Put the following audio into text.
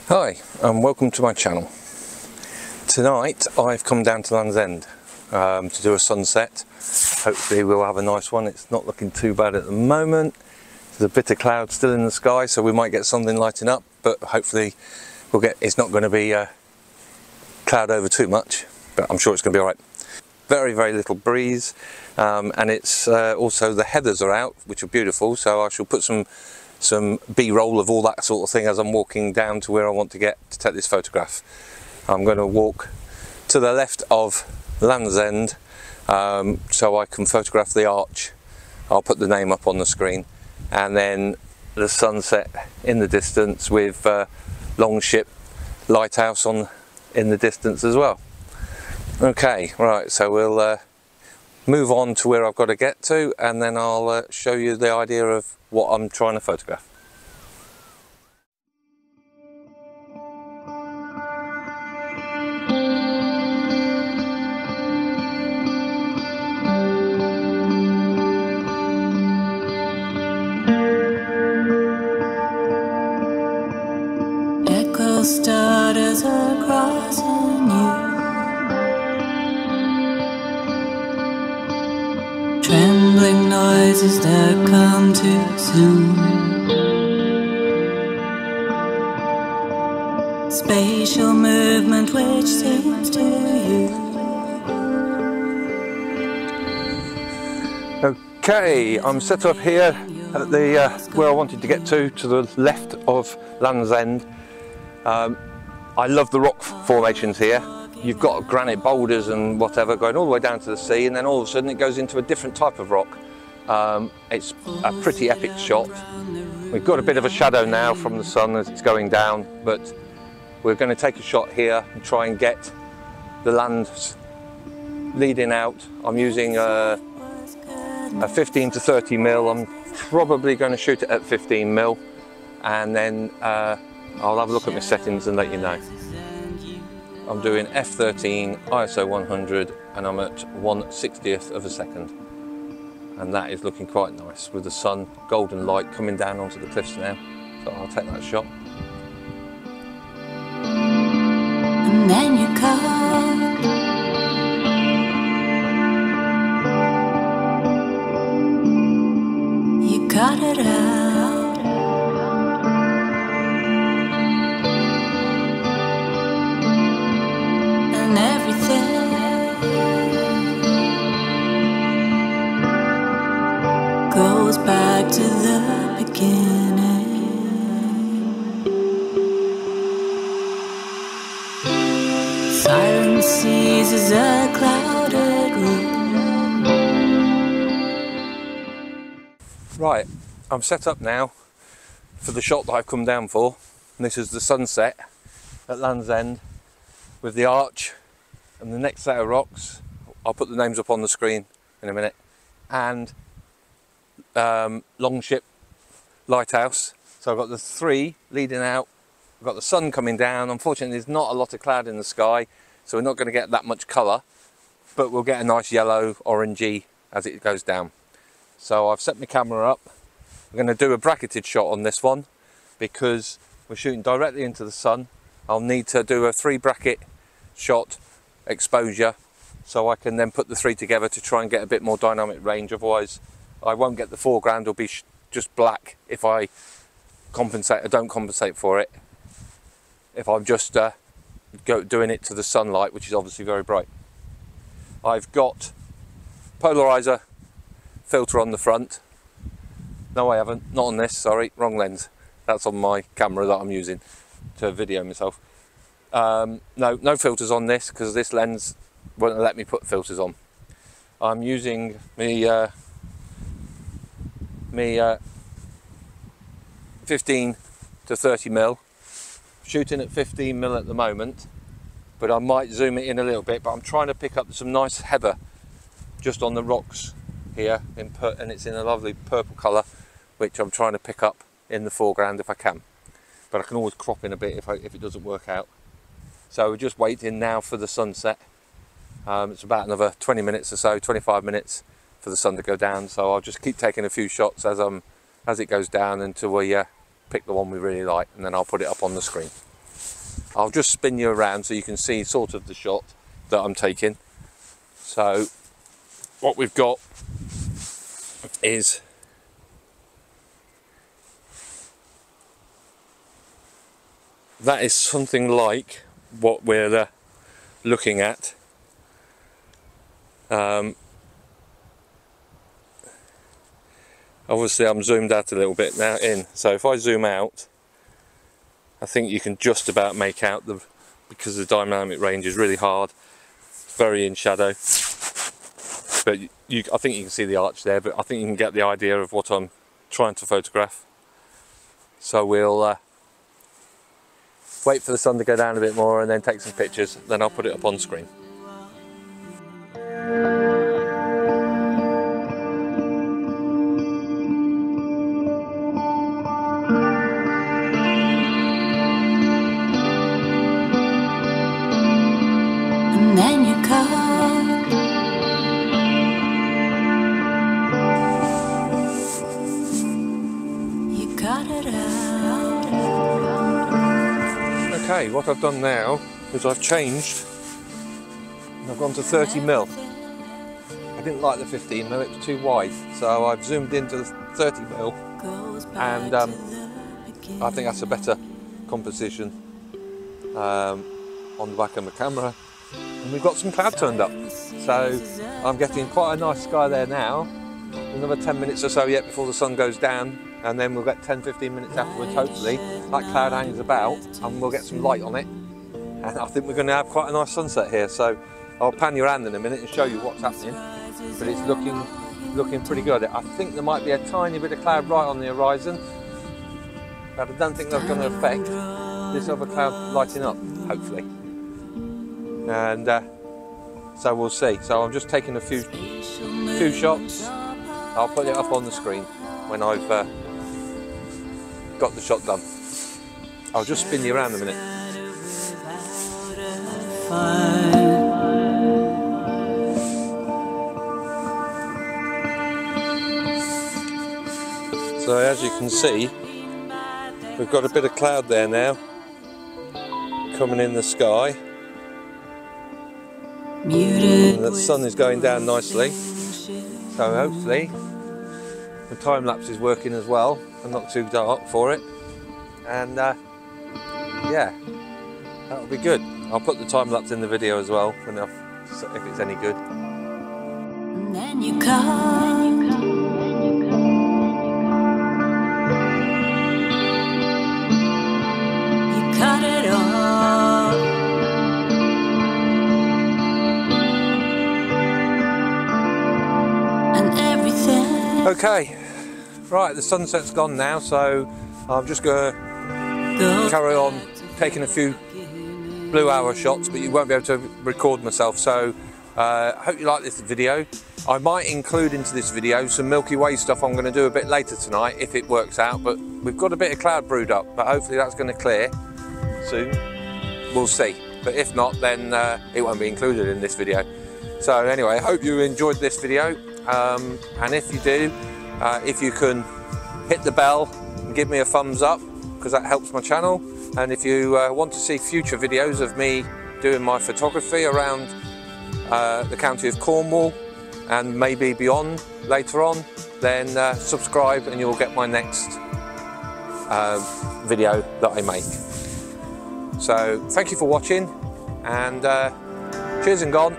Hi and welcome to my channel. Tonight I've come down to Land's End to do a sunset. Hopefully we'll have a nice one. It's not looking too bad at the moment. There's a bit of cloud still in the sky, so we might get something lighting up, but hopefully it's not going to be cloud over too much, but I'm sure it's going to be alright. Very little breeze, and it's also the heathers are out, which are beautiful, so I shall put some B-roll of all that sort of thing as I'm walking down to where I want to get to take this photograph. I'm going to walk to the left of Land's End so I can photograph the arch. I'll put the name up on the screen, and then the sunset in the distance with Longship Lighthouse in the distance as well. Okay, right, so we'll move on to where I've got to get to, and then I'll show you the idea of what I'm trying to photograph. Echo stutters across you. Trembling noises that come too soon. Spatial movement which seems to you. Okay, I'm set up here at the where I wanted to get to the left of Land's End. I love the rock formations here. You've got granite boulders and whatever going all the way down to the sea, and then all of a sudden it goes into a different type of rock. It's a pretty epic shot. We've got a bit of a shadow now from the sun as it's going down, but we're going to take a shot here and try and get the land leading out. I'm using a 15 to 30 mil. I'm probably going to shoot it at 15 mil, and then I'll have a look at my settings and let you know. I'm doing f13 ISO 100 and I'm at 1/60th of a second, and that is looking quite nice with the sun, golden light coming down onto the cliffs now, so I'll take that shot. And then you come, you cut it out. And everything goes back to the beginning. Silence seizes a clouded room. Right, I'm set up now for the shot that I've come down for, and this is the sunset at Land's End with the arch and the next set of rocks. I'll put the names up on the screen in a minute, and Longship Lighthouse. So I've got the three leading out. I've got the sun coming down. Unfortunately there's not a lot of cloud in the sky, so we're not going to get that much colour, but we'll get a nice yellow orangey as it goes down. So I've set my camera up. I'm going to do a bracketed shot on this one because we're shooting directly into the sun. I'll need to do a 3 bracket shot exposure so I can then put the 3 together to try and get a bit more dynamic range. Otherwise I won't get the foreground. It'll be just black if I don't compensate for it, if I'm just doing it to the sunlight, which is obviously very bright. I've got polarizer filter on the front. No, I haven't, not on this, sorry, wrong lens. That's on my camera that I'm using to video myself. No filters on this because this lens won't let me put filters on. I'm using me 15 to 30 mil, shooting at 15 mil at the moment, but I might zoom it in a little bit. But I'm trying to pick up some nice heather just on the rocks here, and it's in a lovely purple colour, which I'm trying to pick up in the foreground if I can. But I can always crop in a bit if it doesn't work out. So we're just waiting now for the sunset. It's about another 20 minutes or so, 25 minutes for the sun to go down. So I'll just keep taking a few shots as it goes down until we pick the one we really like, and then I'll put it up on the screen. I'll just spin you around so you can see sort of the shot that I'm taking. So what we've got is that is something like what we're looking at. Obviously I'm zoomed out a little bit now in, so if I zoom out, I think you can just about make out because the dynamic range is really hard, it's very in shadow, but I think you can see the arch there, but I think you can get the idea of what I'm trying to photograph. So we'll wait for the sun to go down a bit more and then take some pictures, then I'll put it up on screen. And then you called. You got it out. Okay, what I've done now is I've changed and I've gone to 30mm. I didn't like the 15mm, it was too wide, so I've zoomed into the 30mm, and I think that's a better composition on the back of my camera. And we've got some cloud turned up, so I'm getting quite a nice sky there now. Another 10 minutes or so yet before the sun goes down, and then we'll get 10-15 minutes afterwards, hopefully. That cloud hangs about and we'll get some light on it, and I think we're going to have quite a nice sunset here. So I'll pan your hand in a minute and show you what's happening, but it's looking pretty good. I think there might be a tiny bit of cloud right on the horizon, but I don't think that's going to affect this other cloud lighting up, hopefully. And so we'll see. So I'm just taking a few shots. I'll put it up on the screen when I've got the shot done. I'll just spin you around a minute. So as you can see, we've got a bit of cloud there now coming in the sky, and the sun is going down nicely, so hopefully the time lapse is working as well and not too dark for it, and yeah, that'll be good. I'll put the time lapse in the video as well if it's any good. And then you call. You cut it off. And everything. Okay, right, the sunset's gone now, so I'm just going to carry on taking a few blue hour shots, but you won't be able to record myself. So I hope you like this video. I might include into this video some Milky Way stuff I'm going to do a bit later tonight if it works out, but we've got a bit of cloud brewed up, but hopefully that's going to clear soon. We'll see, but if not, then it won't be included in this video. So anyway, I hope you enjoyed this video, and if you do, if you can hit the bell and give me a thumbs up, because that helps my channel. And if you want to see future videos of me doing my photography around the county of Cornwall and maybe beyond later on, then subscribe and you'll get my next video that I make. So thank you for watching, and cheers and gone.